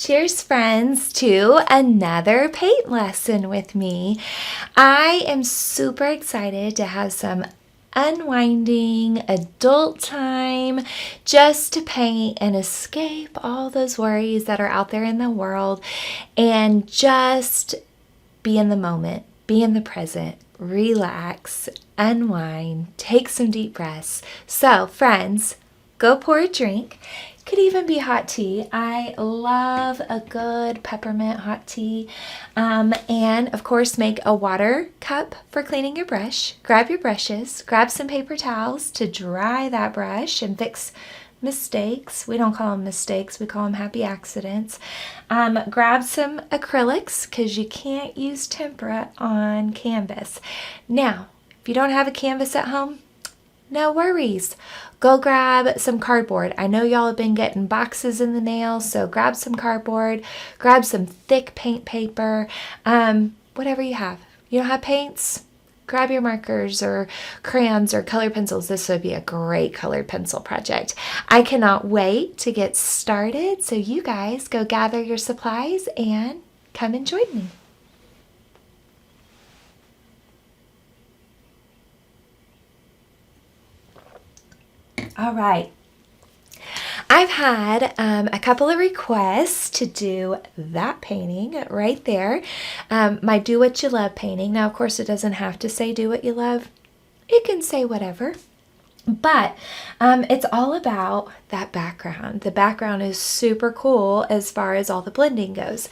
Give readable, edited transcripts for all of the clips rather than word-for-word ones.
Cheers, friends, to another paint lesson with me. I am super excited to have some unwinding adult time just to paint and escape all those worries that are out there in the world and just be in the moment, be in the present, relax, unwind, take some deep breaths. So, friends, go pour a drink. Could even be hot tea. I love a good peppermint hot tea. And of course, make a water cup for cleaning your brush. Grab your brushes, grab some paper towels to dry that brush and fix mistakes. We don't call them mistakes, we call them happy accidents. Grab some acrylics because you can't use tempera on canvas. Now, if you don't have a canvas at home, no worries. Go grab some cardboard. I know y'all have been getting boxes in the mail, so grab some cardboard, grab some thick paint paper, whatever you have. You don't have paints? Grab your markers or crayons or colored pencils. This would be a great colored pencil project. I cannot wait to get started, so you guys go gather your supplies and come and join me. All right, I've had a couple of requests to do that painting right there, my Do What You Love painting. Now, of course, it doesn't have to say do what you love. It can say whatever, but it's all about that background. The background is super cool as far as all the blending goes.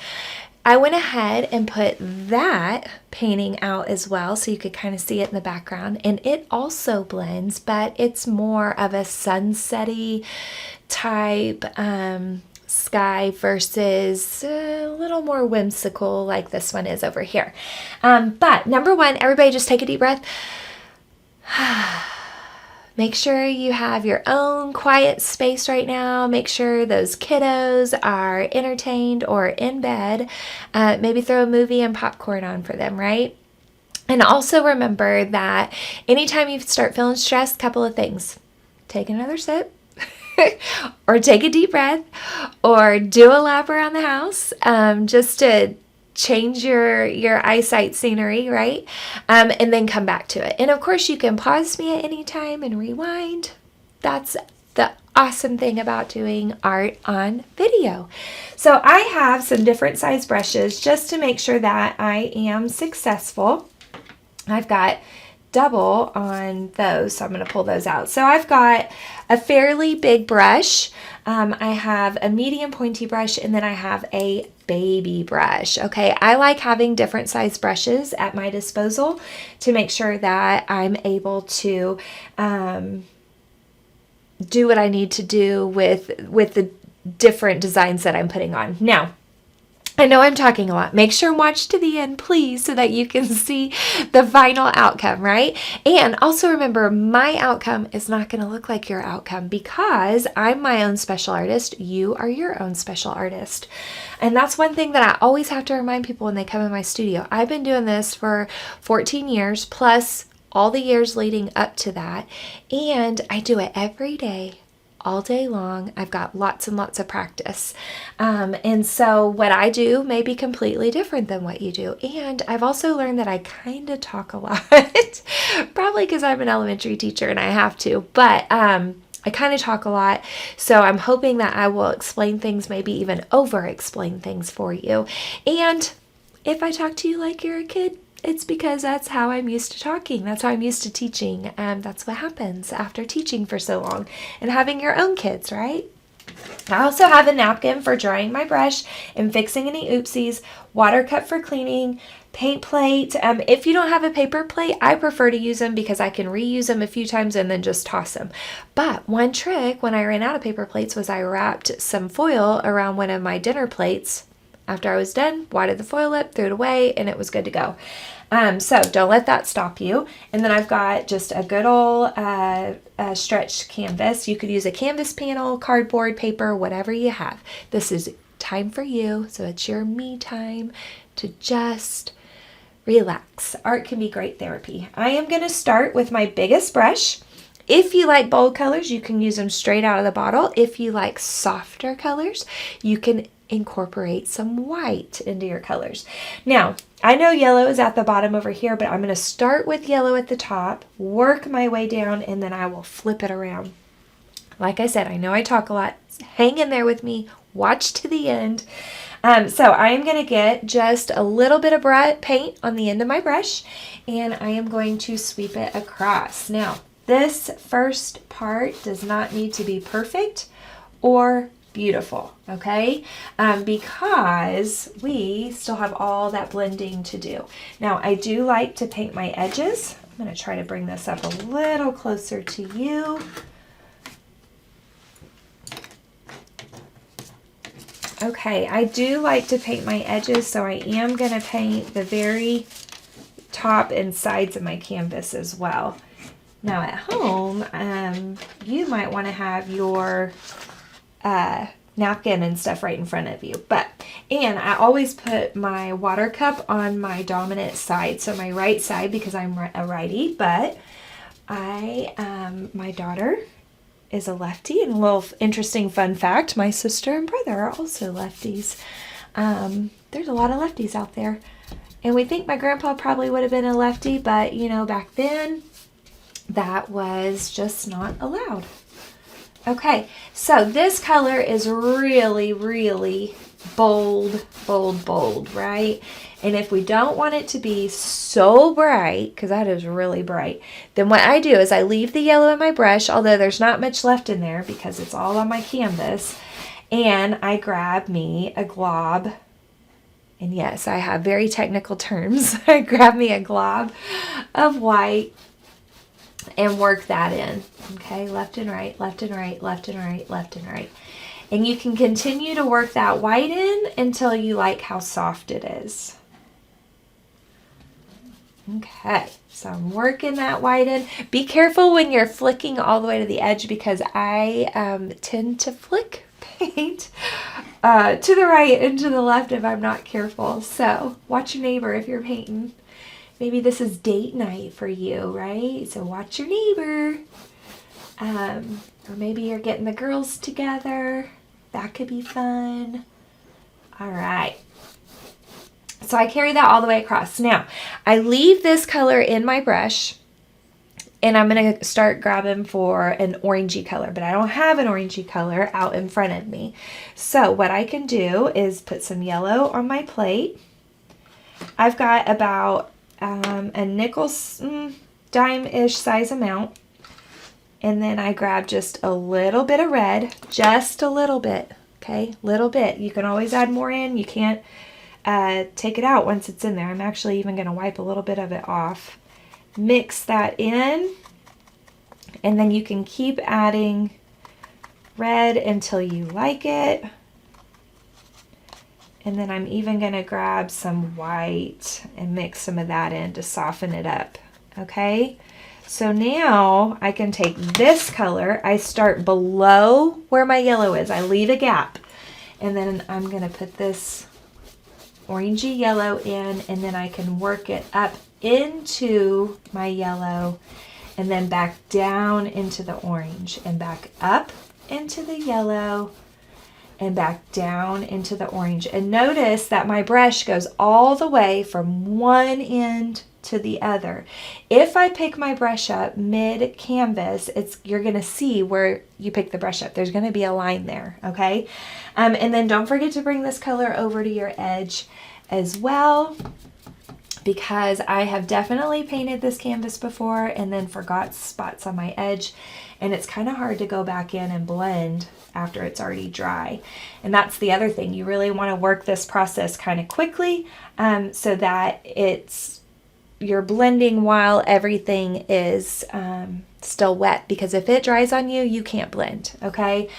I went ahead and put that painting out as well so you could kind of see it in the background, and it also blends, but it's more of a sunsetty type sky versus a little more whimsical like this one is over here. But number one, everybody just take a deep breath. Make sure you have your own quiet space right now. Make sure those kiddos are entertained or in bed. Maybe throw a movie and popcorn on for them, right? And also remember that anytime you start feeling stressed, a couple of things. Take another sip or take a deep breath or do a lap around the house just to change your eyesight scenery, right? And then come back to it. And of course, you can pause me at any time and rewind. That's the awesome thing about doing art on video. So I have some different size brushes just to make sure that I am successful. I've got double on those, so I'm going to pull those out. So I've got a fairly big brush. I have a medium pointy brush, and then I have a baby brush. Okay, I like having different size brushes at my disposal to make sure that I'm able to do what I need to do with the different designs that I'm putting on. Now, I know I'm talking a lot. Make sure and watch to the end, please, so that you can see the final outcome, right? And also remember, my outcome is not going to look like your outcome because I'm my own special artist. You are your own special artist. And that's one thing that I always have to remind people when they come in my studio. I've been doing this for 14 years, plus all the years leading up to that. And I do it every day, all day long. I've got lots and lots of practice. And so what I do may be completely different than what you do. And I've also learned that I kind of talk a lot, probably because I'm an elementary teacher and I have to, but I kind of talk a lot. So I'm hoping that I will explain things, maybe even over explain things for you. And if I talk to you like you're a kid, it's because that's how I'm used to talking. That's how I'm used to teaching. And that's what happens after teaching for so long and having your own kids, right? I also have a napkin for drying my brush and fixing any oopsies, water cup for cleaning, paint plate. If you don't have a paper plate, I prefer to use them because I can reuse them a few times and then just toss them. But one trick when I ran out of paper plates was I wrapped some foil around one of my dinner plates. After I was done, wadded the foil up, threw it away, and it was good to go. So don't let that stop you. And then I've got just a good old stretched canvas. You could use a canvas panel, cardboard, paper, whatever you have. This is time for you, so it's your me time to just relax. Art can be great therapy. I am going to start with my biggest brush. If you like bold colors, you can use them straight out of the bottle. If you like softer colors, you can incorporate some white into your colors. Now, I know yellow is at the bottom over here, but I'm going to start with yellow at the top, work my way down, and then I will flip it around. Like I said, I know I talk a lot. Hang in there with me. Watch to the end. So I am going to get just a little bit of paint on the end of my brush, and I am going to sweep it across. Now, this first part does not need to be perfect or beautiful, okay? Because we still have all that blending to do. Now, I do like to paint my edges. I'm going to try to bring this up a little closer to you. Okay, I do like to paint my edges, so I am going to paint the very top and sides of my canvas as well. Now at home, you might want to have your napkin and stuff right in front of you. And I always put my water cup on my dominant side, so my right side, because I'm a righty, but my daughter is a lefty, and a little interesting fun fact, my sister and brother are also lefties. There's a lot of lefties out there, and we think my grandpa probably would have been a lefty, but you know, back then that was just not allowed. Okay, so this color is really, really bold, bold, bold, right? And if we don't want it to be so bright, because that is really bright, then what I do is I leave the yellow in my brush, although there's not much left in there because it's all on my canvas, and I grab me a glob, and yes, I have very technical terms. I grab me a glob of white and work that in, okay? Left and right, left and right, left and right, left and right. And you can continue to work that white in until you like how soft it is. Okay, so I'm working that white in. Be careful when you're flicking all the way to the edge, because I tend to flick paint to the right and to the left if I'm not careful. So watch your neighbor if you're painting. Maybe this is date night for you, right? So watch your neighbor. Or maybe you're getting the girls together. That could be fun. All right. So I carry that all the way across. Now, I leave this color in my brush, and I'm going to start grabbing for an orangey color, but I don't have an orangey color out in front of me. So what I can do is put some yellow on my plate. I've got about a nickel dime-ish size amount, and then I grab just a little bit of red, just a little bit, okay, little bit. You can always add more in. You can't take it out once it's in there. I'm actually even going to wipe a little bit of it off. Mix that in, and then you can keep adding red until you like it. And then I'm even going to grab some white and mix some of that in to soften it up. Okay, so now I can take this color. I start below where my yellow is. I leave a gap. And then I'm going to put this orangey yellow in, and then I can work it up into my yellow, and then back down into the orange, and back up into the yellow, and back down into the orange. And notice that my brush goes all the way from one end to the other. If I pick my brush up mid canvas, you're going to see where you pick the brush up. There's going to be a line there, okay? And then don't forget to bring this color over to your edge as well, because I have definitely painted this canvas before and then forgot spots on my edge, and it's kind of hard to go back in and blend after it's already dry. And that's the other thing. You really want to work this process kind of quickly so that you're blending while everything is still wet, because if it dries on you, you can't blend, okay?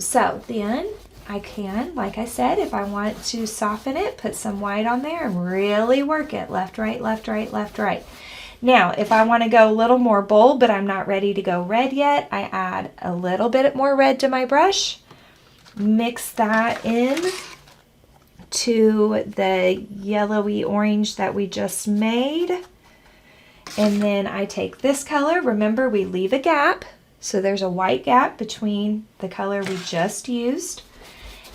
So then I can, like I said, if I want to soften it, put some white on there and really work it left, right, left, right, left, right. Now, if I want to go a little more bold, but I'm not ready to go red yet, I add a little bit more red to my brush, mix that in to the yellowy orange that we just made, and then I take this color. Remember, we leave a gap, so there's a white gap between the color we just used,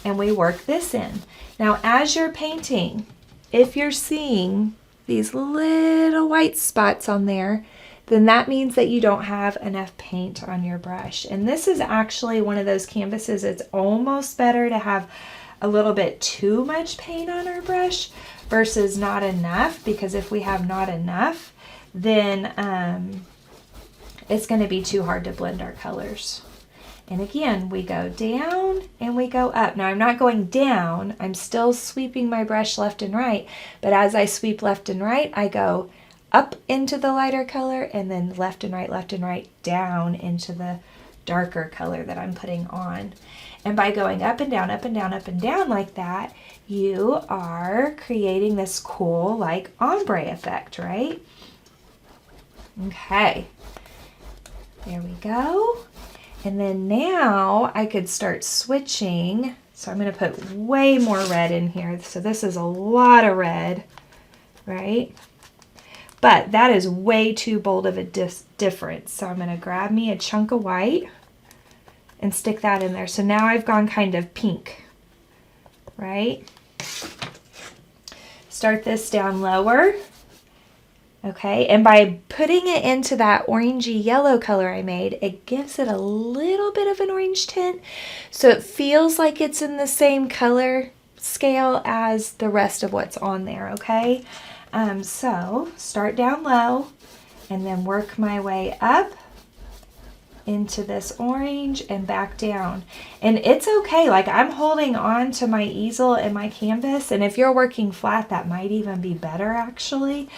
and we work this in. Now, as you're painting, if you're seeing these little white spots on there, then that means that you don't have enough paint on your brush. And this is actually one of those canvases, it's almost better to have a little bit too much paint on our brush versus not enough, because if we have not enough, then it's going to be too hard to blend our colors. And again, we go down and we go up. Now I'm not going down, I'm still sweeping my brush left and right, but as I sweep left and right, I go up into the lighter color and then left and right down into the darker color that I'm putting on. And by going up and down, up and down, up and down like that, you are creating this cool like ombre effect, right? Okay, there we go. And then now I could start switching. So I'm going to put way more red in here. So this is a lot of red, right? But that is way too bold of a difference. So I'm going to grab me a chunk of white and stick that in there. So now I've gone kind of pink, right? Start this down lower. Okay, and by putting it into that orangey yellow color I made, it gives it a little bit of an orange tint. So it feels like it's in the same color scale as the rest of what's on there, okay? So start down low and then work my way up into this orange and back down. And it's okay, like I'm holding on to my easel and my canvas, and if you're working flat, that might even be better actually.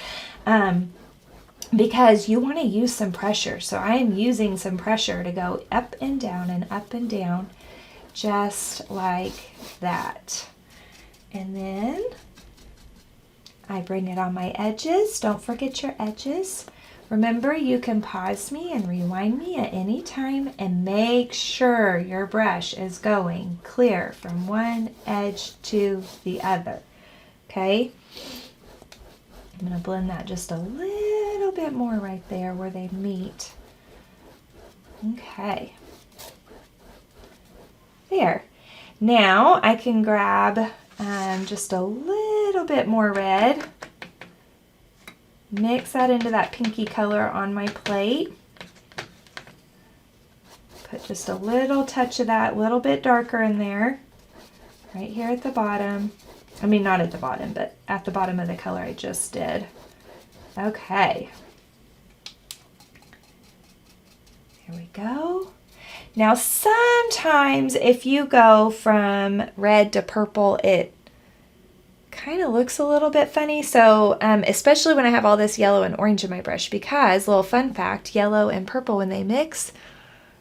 Because you want to use some pressure. So I am using some pressure to go up and down, just like that. And then I bring it on my edges. Don't forget your edges. Remember, you can pause me and rewind me at any time, and make sure your brush is going clear from one edge to the other. Okay? I'm going to blend that just a little bit more right there where they meet. Okay. There. Now I can grab just a little bit more red. Mix that into that pinky color on my plate. Put just a little touch of that, little bit darker in there. Right here at the bottom. I mean, not at the bottom, but at the bottom of the color I just did. Okay. There we go. Now, sometimes if you go from red to purple, it kind of looks a little bit funny. So, especially when I have all this yellow and orange in my brush, because, little fun fact, yellow and purple, when they mix,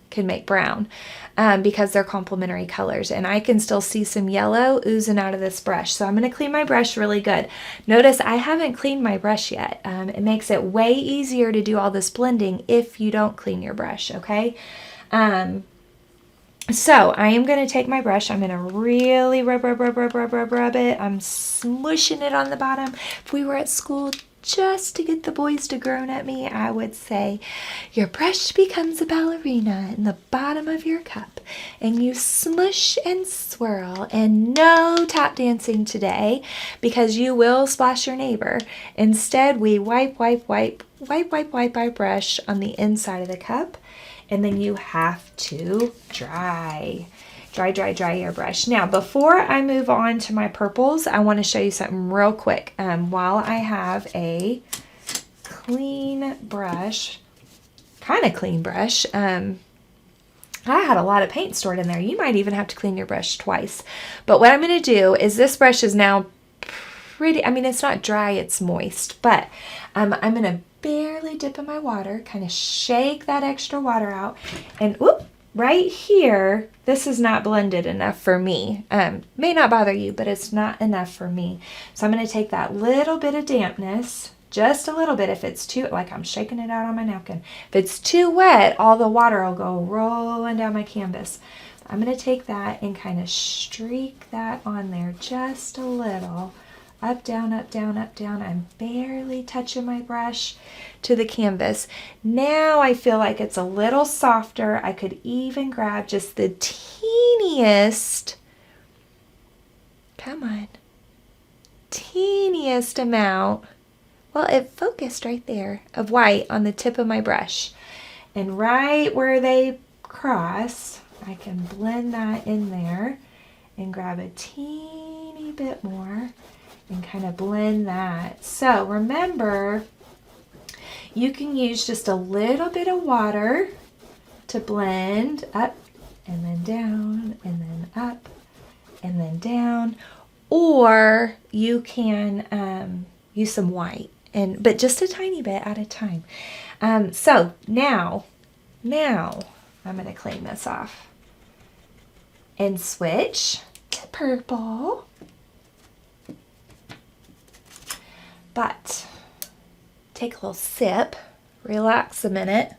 can make brown. Because they're complementary colors, and I can still see some yellow oozing out of this brush. So I'm going to clean my brush really good. Notice I haven't cleaned my brush yet. It makes it way easier to do all this blending if you don't clean your brush, okay? So I am going to take my brush. I'm going to really rub it. I'm smushing it on the bottom. If we were at school, just to get the boys to groan at me, I would say, your brush becomes a ballerina in the bottom of your cup, and you smush and swirl, and no tap dancing today, because you will splash your neighbor. Instead, we wipe our brush on the inside of the cup, and then you have to dry your brush. Now, before I move on to my purples, I want to show you something real quick. While I have a clean brush, kind of clean brush, I had a lot of paint stored in there. You might even have to clean your brush twice. But what I'm going to do is, this brush is now pretty, I mean, it's not dry, it's moist, but I'm going to barely dip in my water, kind of shake that extra water out, and whoop, right here, this is not blended enough for me. May not bother you, but it's not enough for me. So I'm going to take that little bit of dampness, just a little bit. If it's too, like I'm shaking it out on my napkin. If it's too wet, all the water will go rolling down my canvas. I'm going to take that and kind of streak that on there just a little. Up, down, up, down, up, down. I'm barely touching my brush to the canvas. Now I feel like it's a little softer. I could even grab just the teeniest come on, teeniest amount, well, it focused right there, of white on the tip of my brush. And right where they cross, I can blend that in there and grab a teeny bit more and kind of blend that. So remember, you can use just a little bit of water to blend up and then down and then up and then down, or you can use some white, but just a tiny bit at a time. So now I'm going to clean this off and switch to purple. But take a little sip, relax a minute,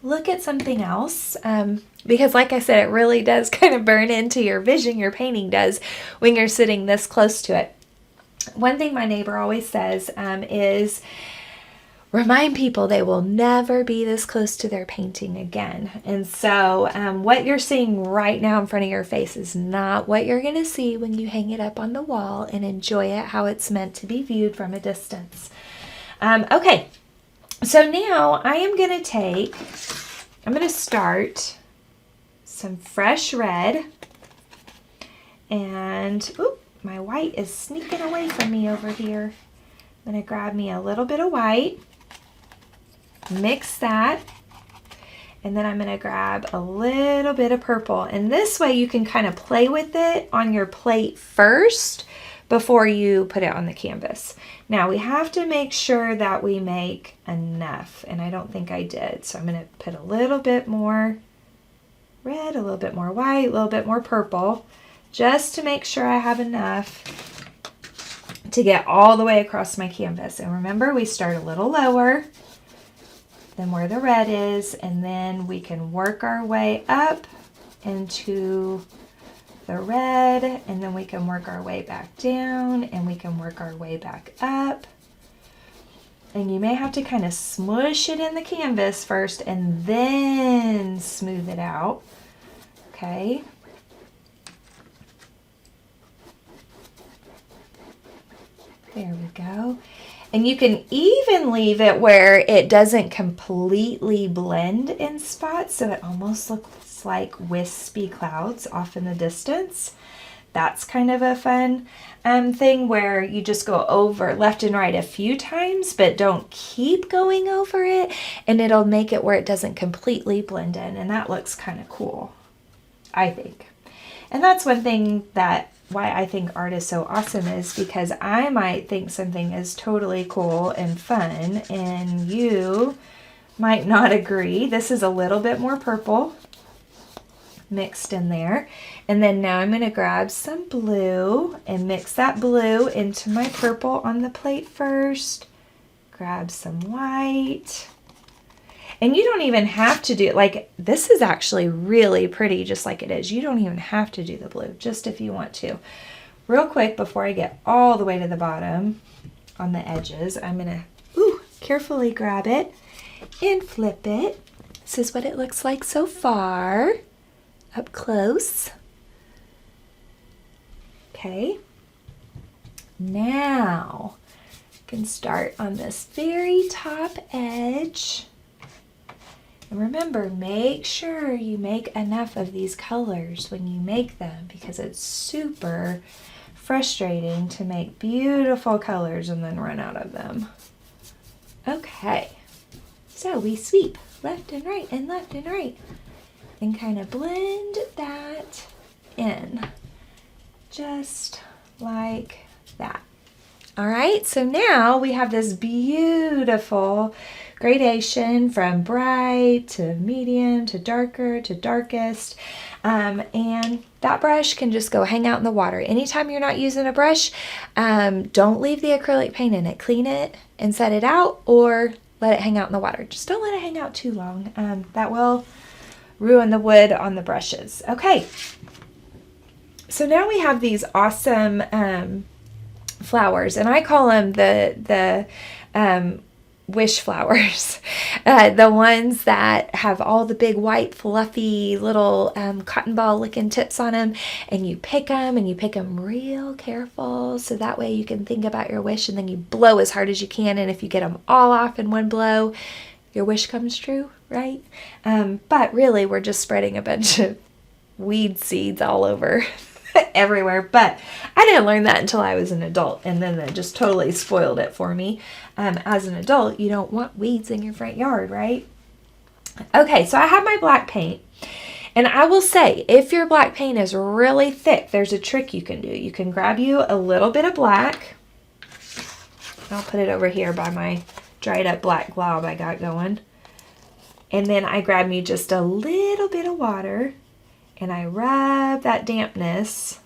look at something else, because like I said, it really does kind of burn into your vision, your painting does, when you're sitting this close to it. One thing my neighbor always says is remind people they will never be this close to their painting again. And so what you're seeing right now in front of your face is not what you're going to see when you hang it up on the wall and enjoy it how it's meant to be viewed from a distance. Okay, so now I'm going to start some fresh red, and my white is sneaking away from me over here. I'm going to grab me a little bit of white, mix that, and then I'm going to grab a little bit of purple. And this way you can kind of play with it on your plate first before you put it on the canvas. Now we have to make sure that we make enough, and I don't think I did. So I'm going to put a little bit more red, a little bit more white, a little bit more purple, just to make sure I have enough to get all the way across my canvas. And remember, we start a little lower than where the red is, and then we can work our way up into the red, and then we can work our way back down, and we can work our way back up. And you may have to kind of smush it in the canvas first and then smooth it out. Okay. There we go. And you can even leave it where it doesn't completely blend in spots, so it almost looks like wispy clouds off in the distance. That's kind of a fun thing where you just go over left and right a few times, but don't keep going over it, and it'll make it where it doesn't completely blend in, and that looks kind of cool, I think. And that's one thing why I think art is so awesome, is because I might think something is totally cool and fun, and you might not agree. This is a little bit more purple mixed in there. And then now I'm going to grab some blue and mix that blue into my purple on the plate first. Grab some white. And you don't even have to do, like, this is actually really pretty just like it is. You don't even have to do the blue, just if you want to. Real quick, before I get all the way to the bottom on the edges, I'm going to carefully grab it and flip it. This is what it looks like so far, up close. Okay. Now, you can start on this very top edge. And remember, make sure you make enough of these colors when you make them, because it's super frustrating to make beautiful colors and then run out of them. Okay, so we sweep left and right and left and right and kind of blend that in, just like that. All right, so now we have this beautiful gradation from bright to medium to darker to darkest, and that brush can just go hang out in the water. Anytime you're not using a brush, don't leave the acrylic paint in it. Clean it and set it out, or let it hang out in the water. Just don't let it hang out too long. That will ruin the wood on the brushes. Okay, so now we have these awesome flowers, and I call them the wish flowers, the ones that have all the big white fluffy little cotton ball looking tips on them, and you pick them real careful so that way you can think about your wish, and then you blow as hard as you can, and if you get them all off in one blow, your wish comes true, right? But really we're just spreading a bunch of weed seeds all over everywhere. But I didn't learn that until I was an adult, and then it just totally spoiled it for me. As an adult, you don't want weeds in your front yard, right? Okay, so I have my black paint, and I will say, if your black paint is really thick, there's a trick you can do. You can grab you a little bit of black. I'll put it over here by my dried up black glob I got going. And then I grab me just a little bit of water, and I rub that dampness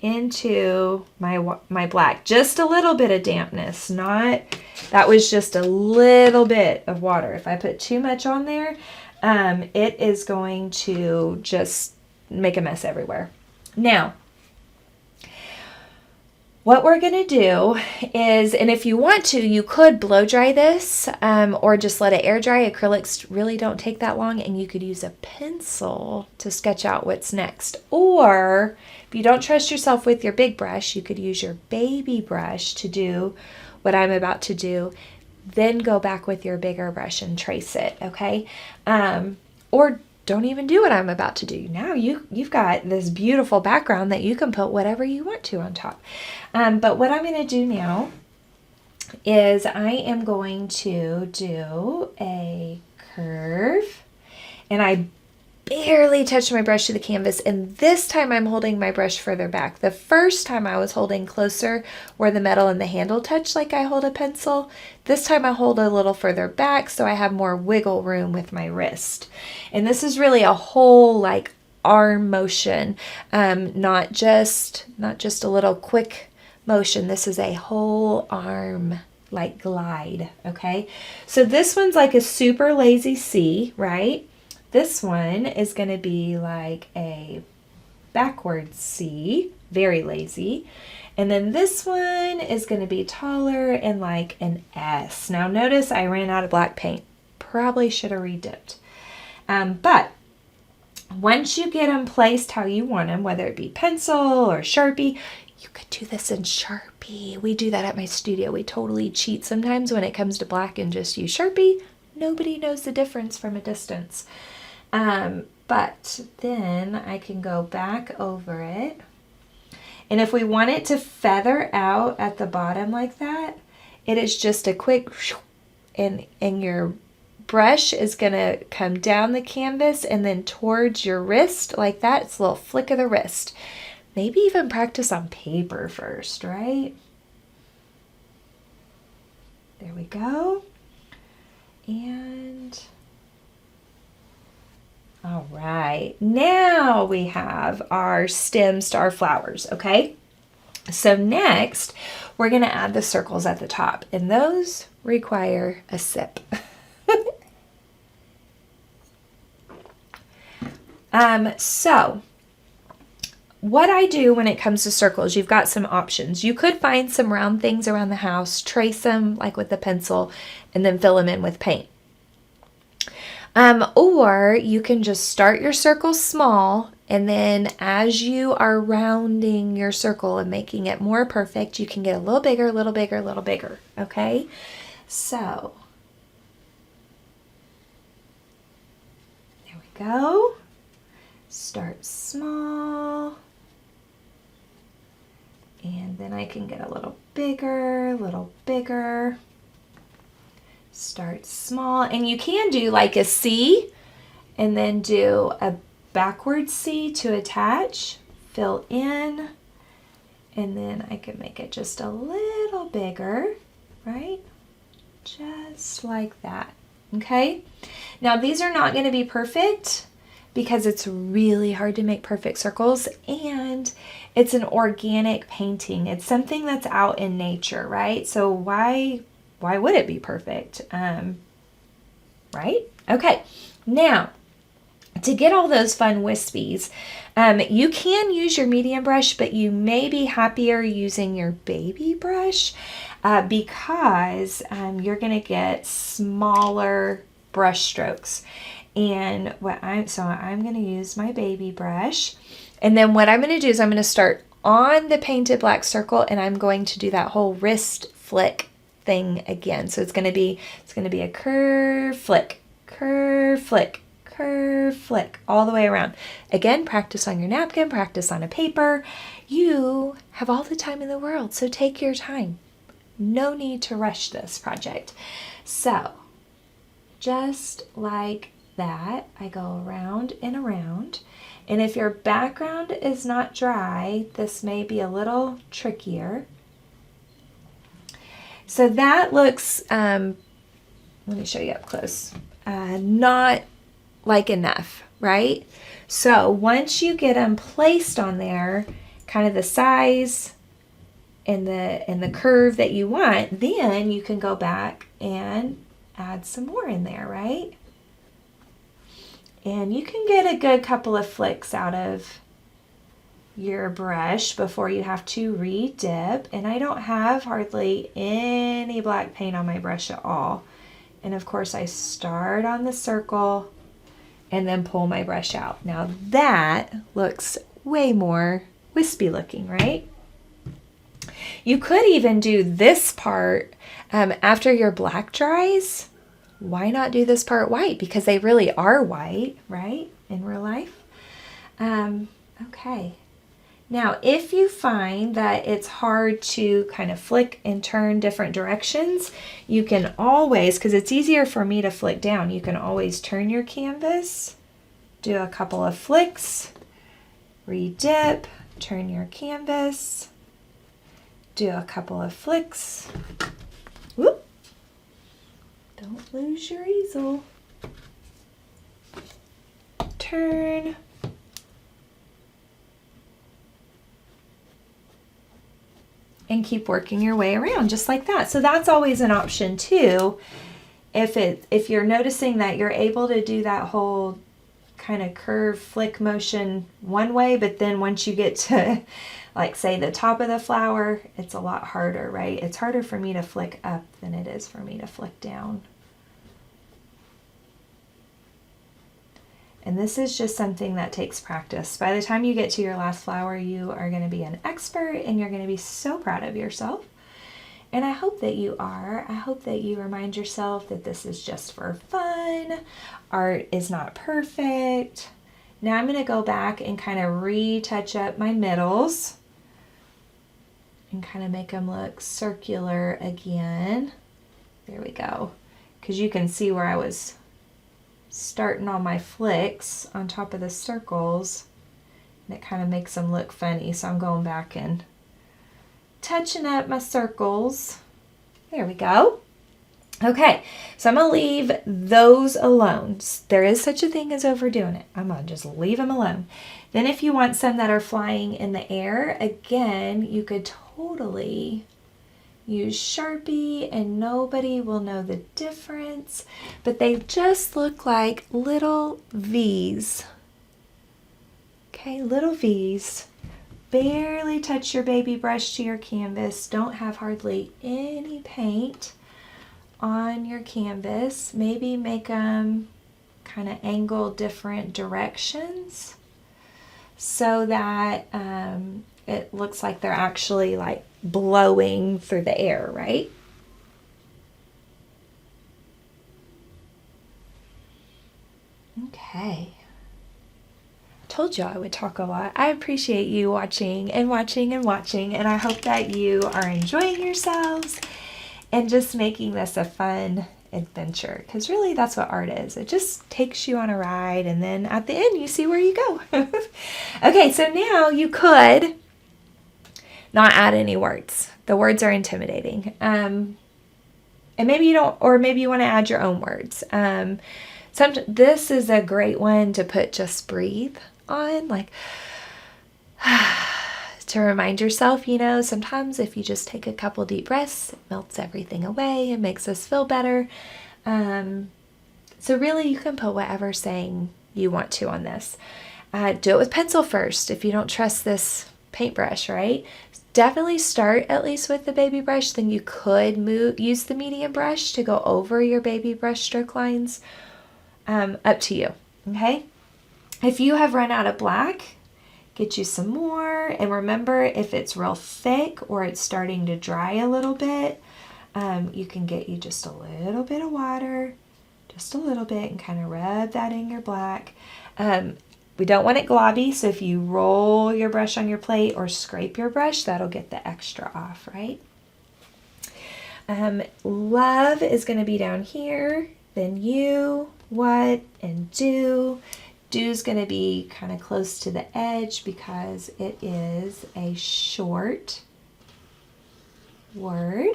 into my black. Just a little bit of dampness, that was just a little bit of water. If I put too much on there, it is going to just make a mess everywhere. Now, what we're going to do is, and if you want to, you could blow dry this or just let it air dry. Acrylics really don't take that long, and you could use a pencil to sketch out what's next. Or if you don't trust yourself with your big brush, you could use your baby brush to do what I'm about to do. Then go back with your bigger brush and trace it, okay? Or don't even do what I'm about to do. Now you've got this beautiful background that you can put whatever you want to on top. But what I'm going to do now is I am going to do a curve, and I barely touch my brush to the canvas, and this time I'm holding my brush further back. The first time I was holding closer where the metal and the handle touch like I hold a pencil. This time I hold a little further back so I have more wiggle room with my wrist. And this is really a whole like arm motion, not just a little quick motion. This is a whole arm like glide, okay? So this one's like a super lazy C, right? This one is going to be like a backwards C, very lazy. And then this one is going to be taller and like an S. Now notice I ran out of black paint. Probably should have redipped. But once you get them placed how you want them, whether it be pencil or Sharpie, you could do this in Sharpie. We do that at my studio. We totally cheat sometimes when it comes to black and just use Sharpie. Nobody knows the difference from a distance. But then I can go back over it. And if we want it to feather out at the bottom like that, it is just a quick, and your brush is going to come down the canvas and then towards your wrist like that. It's a little flick of the wrist. Maybe even practice on paper first, right? There we go. And all right, now we have our stems to our flowers, okay? So next, we're going to add the circles at the top, and those require a sip. So what I do when it comes to circles, you've got some options. You could find some round things around the house, trace them like with the pencil, and then fill them in with paint. Or you can just start your circle small, and then as you are rounding your circle and making it more perfect, you can get a little bigger, a little bigger, a little bigger, okay? So, there we go. Start small, and then I can get a little bigger, a little bigger. Start small, and you can do like a C and then do a backward C to attach, fill in, and then I can make it just a little bigger, right? Just like that, okay? Now these are not going to be perfect because it's really hard to make perfect circles, and it's an organic painting. It's something that's out in nature, right? So why would it be perfect? Right? Okay. Now, to get all those fun wispies, you can use your medium brush, but you may be happier using your baby brush because you're going to get smaller brush strokes. And I'm going to use my baby brush. And then what I'm going to do is I'm going to start on the painted black circle, and I'm going to do that whole wrist flick thing again. So it's going to be a curve, flick, curve, flick, curve, flick, all the way around. Again, practice on your napkin, practice on a paper. You have all the time in the world, so take your time. No need to rush this project. So just like that, I go around and around. And if your background is not dry, this may be a little trickier. So that looks, let me show you up close, not like enough, right? So once you get them placed on there, kind of the size and the curve that you want, then you can go back and add some more in there, right? And you can get a good couple of flicks out of your brush before you have to re-dip. And I don't have hardly any black paint on my brush at all. And of course I start on the circle and then pull my brush out. Now that looks way more wispy looking, right? You could even do this part after your black dries. Why not do this part white? Because they really are white, right? In real life. Okay. Now, if you find that it's hard to kind of flick and turn different directions, you can always, because it's easier for me to flick down, you can always turn your canvas, do a couple of flicks, re-dip, turn your canvas, do a couple of flicks. Whoop. Don't lose your easel. Turn. And keep working your way around just like that. So that's always an option too. If you're noticing that you're able to do that whole kind of curve flick motion one way, but then once you get to like say the top of the flower, it's a lot harder, right? It's harder for me to flick up than it is for me to flick down. And this is just something that takes practice. By the time you get to your last flower, you are going to be an expert and you're going to be so proud of yourself. And I hope that you are. I hope that you remind yourself that this is just for fun. Art is not perfect. Now I'm going to go back and kind of retouch up my middles and kind of make them look circular again. There we go. Because you can see where I was starting on my flicks on top of the circles, and it kind of makes them look funny. So I'm going back and touching up my circles. There we go. Okay, so I'm going to leave those alone. There is such a thing as overdoing it. I'm going to just leave them alone. Then if you want some that are flying in the air, again, you could totally use Sharpie and nobody will know the difference, but they just look like little V's. Okay, little V's. Barely touch your baby brush to your canvas. Don't have hardly any paint on your canvas. Maybe make them kind of angle different directions so that it looks like they're actually like blowing through the air, right? Okay. Told you I would talk a lot. I appreciate you watching and watching and watching, and I hope that you are enjoying yourselves and just making this a fun adventure, because really that's what art is. It just takes you on a ride, and then at the end you see where you go. Okay, so now you could not add any words. The words are intimidating. And maybe you don't, or maybe you want to add your own words. This is a great one to put just breathe on, like to remind yourself, you know, sometimes if you just take a couple deep breaths, it melts everything away. It makes us feel better. So really you can put whatever saying you want to on this. Do it with pencil first if you don't trust this paintbrush, right? Definitely start at least with the baby brush, then you could use the medium brush to go over your baby brush stroke lines. Up to you, okay? If you have run out of black, get you some more, and remember, if it's real thick or it's starting to dry a little bit, you can get you just a little bit of water, just a little bit, and kind of rub that in your black. We don't want it globby, so if you roll your brush on your plate or scrape your brush, that'll get the extra off, right? Love is going to be down here, then you, what, and do. Do is going to be kind of close to the edge because it is a short word.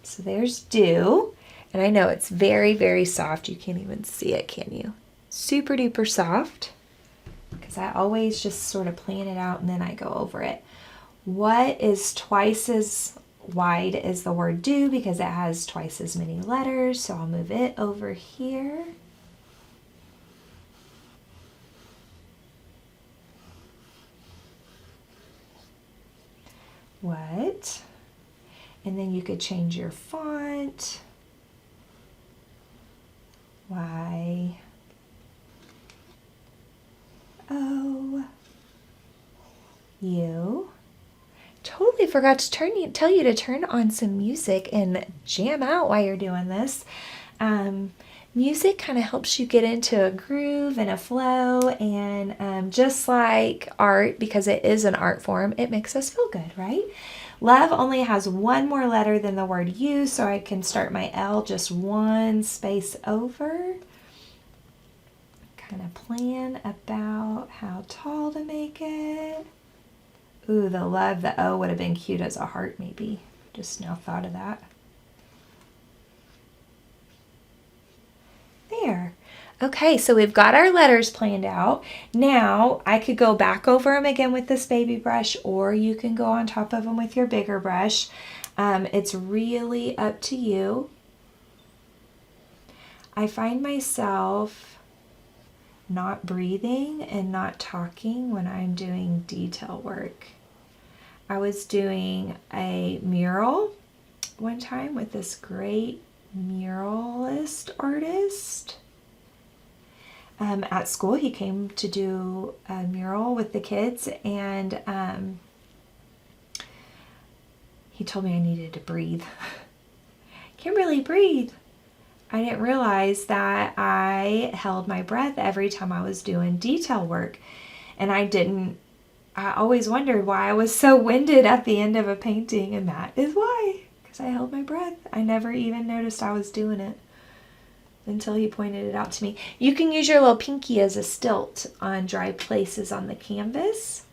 So there's do, and I know it's very, very soft. You can't even see it, can you? Super duper soft, because I always just sort of plan it out and then I go over it. What is twice as wide as the word do because it has twice as many letters, so I'll move it over here. What? And then you could change your font. Y. O. U. Totally forgot to tell you to turn on some music and jam out while you're doing this. Music kind of helps you get into a groove and a flow, and just like art, because it is an art form, it makes us feel good, right? Love only has one more letter than the word you, so I can start my L just one space over. Kind of plan about how tall to make it. Ooh, the love, the O would have been cute as a heart maybe. Just now thought of that. There. Okay, so we've got our letters planned out. Now I could go back over them again with this baby brush, or you can go on top of them with your bigger brush. It's really up to you. I find myself not breathing and not talking when I'm doing detail work. I was doing a mural one time with this great muralist artist. At school, he came to do a mural with the kids, and he told me I needed to breathe. Can't really breathe. I didn't realize that I held my breath every time I was doing detail work, and I always wondered why I was so winded at the end of a painting, and that is why, because I held my breath. I never even noticed I was doing it until he pointed it out to me. You can use your little pinky as a stilt on dry places on the canvas,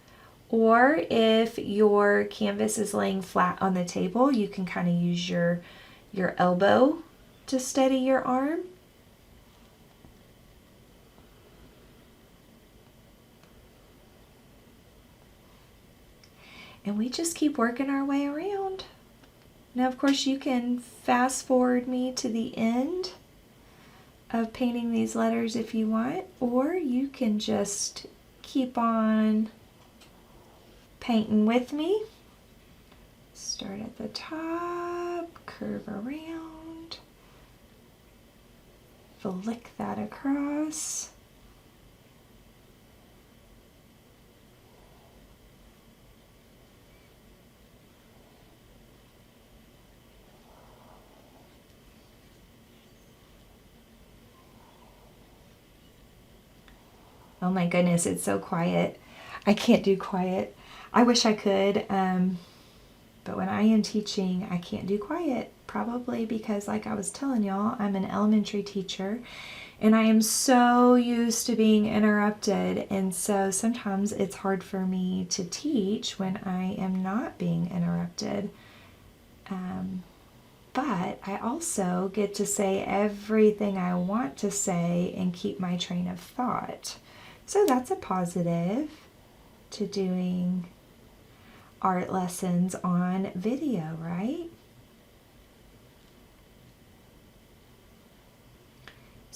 or if your canvas is laying flat on the table, you can kind of use your elbow to steady your arm. And we just keep working our way around. Now, of course, you can fast forward me to the end of painting these letters if you want, or you can just keep on painting with me. Start at the top, curve around, flick that across. Oh my goodness, it's so quiet. I can't do quiet. I wish I could, but when I am teaching, I can't do quiet. Probably because, like I was telling y'all, I'm an elementary teacher, and I am so used to being interrupted, and so sometimes it's hard for me to teach when I am not being interrupted. But I also get to say everything I want to say and keep my train of thought. So that's a positive to doing art lessons on video, right?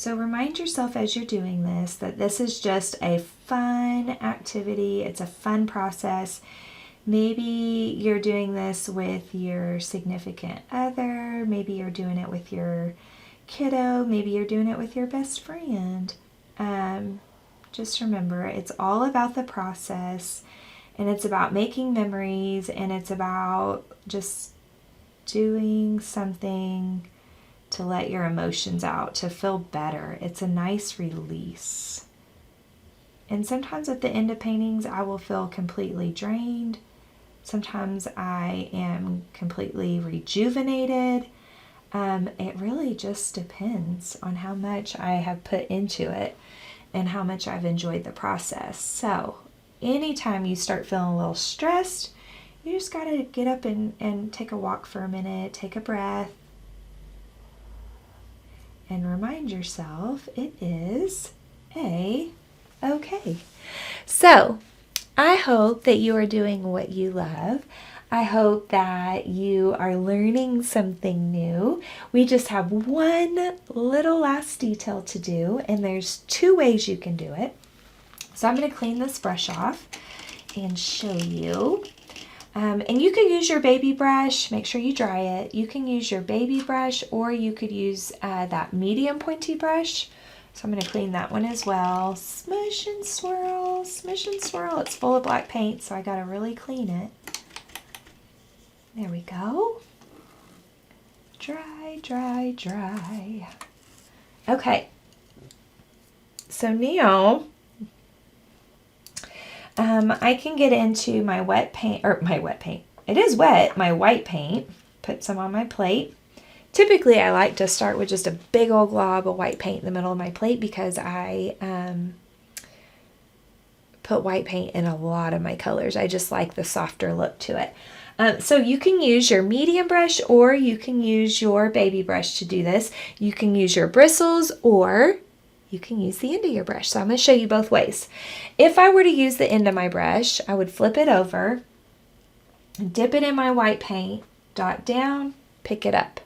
So remind yourself as you're doing this that this is just a fun activity. It's a fun process. Maybe you're doing this with your significant other. Maybe you're doing it with your kiddo. Maybe you're doing it with your best friend. Just remember, it's all about the process, and it's about making memories, and it's about just doing something to let your emotions out, to feel better. It's a nice release. And sometimes at the end of paintings, I will feel completely drained. Sometimes I am completely rejuvenated. It really just depends on how much I have put into it and how much I've enjoyed the process. So anytime you start feeling a little stressed, you just got to get up and take a walk for a minute, take a breath, and remind yourself it is okay. So I hope that you are doing what you love. I hope that you are learning something new. We just have one little last detail to do, and there's 2 ways you can do it. So I'm going to clean this brush off and show you. And you could use your baby brush. Make sure you dry it. You can use your baby brush, or you could use that medium pointy brush. So I'm going to clean that one as well. Smush and swirl, smush and swirl. It's full of black paint, so I got to really clean it. There we go. Dry, dry, dry. Okay. So now I can get into my wet paint, or my wet paint. It is wet, my white paint. Put some on my plate. Typically, I like to start with just a big old glob of white paint in the middle of my plate because I put white paint in a lot of my colors. I just like the softer look to it. So you can use your medium brush, or you can use your baby brush to do this. You can use your bristles, or you can use the end of your brush. So I'm going to show you both ways. If I were to use the end of my brush, I would flip it over, dip it in my white paint, dot down, pick it up.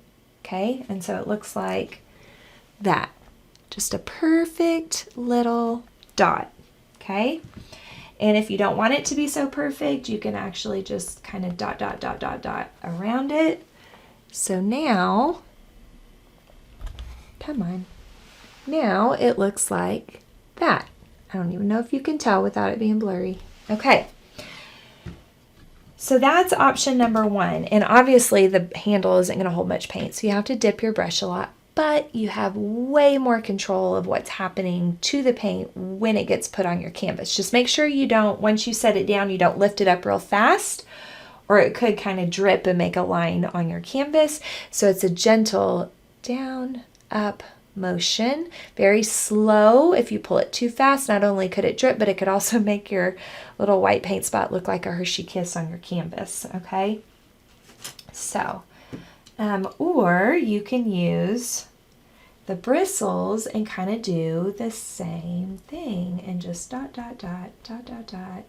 Okay, and so it looks like that. Just a perfect little dot. Okay, and if you don't want it to be so perfect, you can actually just kind of dot, dot, dot, dot, dot around it. So now, come on. Now it looks like that. I don't even know if you can tell without it being blurry. Okay. So that's option number 1. And obviously the handle isn't going to hold much paint, so you have to dip your brush a lot, but you have way more control of what's happening to the paint when it gets put on your canvas. Just make sure you don't, once you set it down, you don't lift it up real fast, or it could kind of drip and make a line on your canvas. So it's a gentle down, up motion, very slow. If you pull it too fast, not only could it drip, but it could also make your little white paint spot look like a Hershey Kiss on your canvas. Okay, so or you can use the bristles and kind of do the same thing and just dot, dot, dot, dot, dot, dot,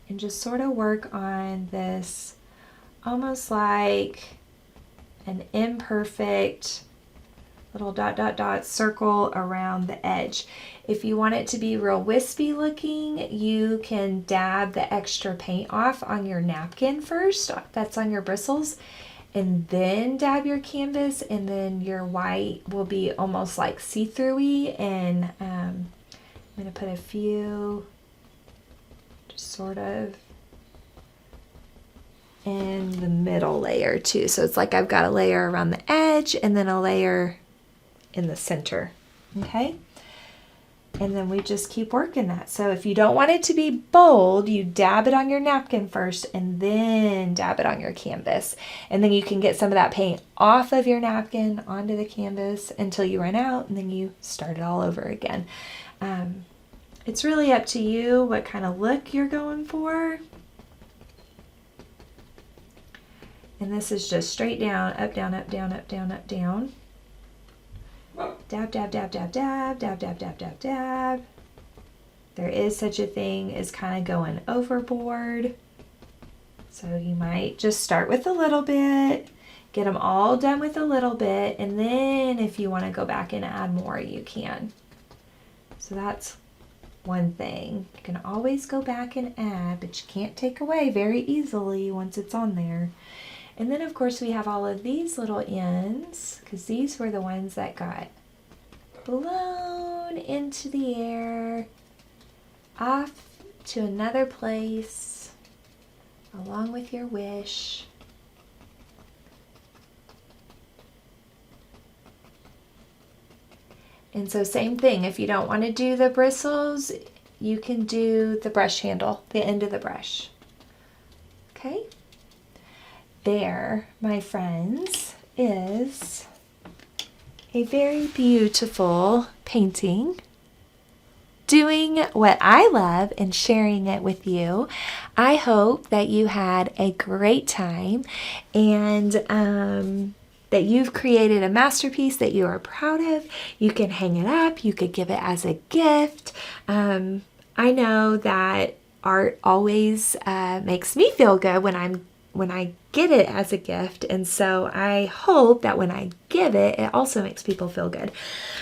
and just sort of work on this almost like an imperfect little dot, dot, dot circle around the edge. If you want it to be real wispy looking, you can dab the extra paint off on your napkin first, that's on your bristles, and then dab your canvas, and then your white will be almost like see-through-y. And I'm going to put a few just sort of in the middle layer too. So it's like I've got a layer around the edge and then a layer in the center. Okay, and then we just keep working that. So if you don't want it to be bold, you dab it on your napkin first and then dab it on your canvas, and then you can get some of that paint off of your napkin onto the canvas until you run out, and then you start it all over again. It's really up to you what kind of look you're going for. And this is just straight down, up, down, up, down, up, down, up, down. Dab, dab, dab, dab, dab, dab, dab, dab, dab, dab. There is such a thing as kind of going overboard. So you might just start with a little bit Get them all done with a little bit, and then if you want to go back and add more, you can. So that's one thing. You can always go back and add, but you can't take away very easily once it's on there. And then of course we have all of these little ends, because these were the ones that got blown into the air, off to another place, along with your wish. And so same thing, if you don't want to do the bristles, you can do the brush handle, the end of the brush. Okay? There, my friends, is a very beautiful painting, doing what I love and sharing it with you. I hope that you had a great time, and that you've created a masterpiece that you are proud of. You can hang it up. You could give it as a gift. I know that art always makes me feel good when I get it as a gift, and so I hope that when I give it, it also makes people feel good.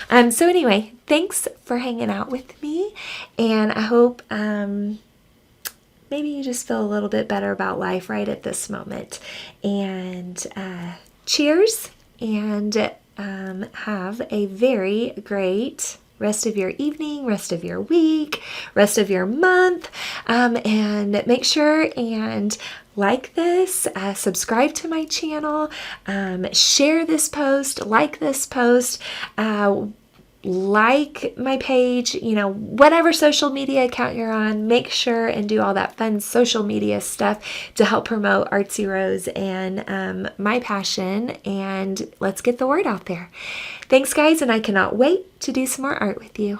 So anyway, thanks for hanging out with me, and I hope maybe you just feel a little bit better about life right at this moment. And cheers, and have a very great rest of your evening, rest of your week, rest of your month, and make sure and like this, subscribe to my channel, share this post, like this post, like my page, you know, whatever social media account you're on, make sure and do all that fun social media stuff to help promote Artsy Rose and my passion, and let's get the word out there. Thanks guys, and I cannot wait to do some more art with you.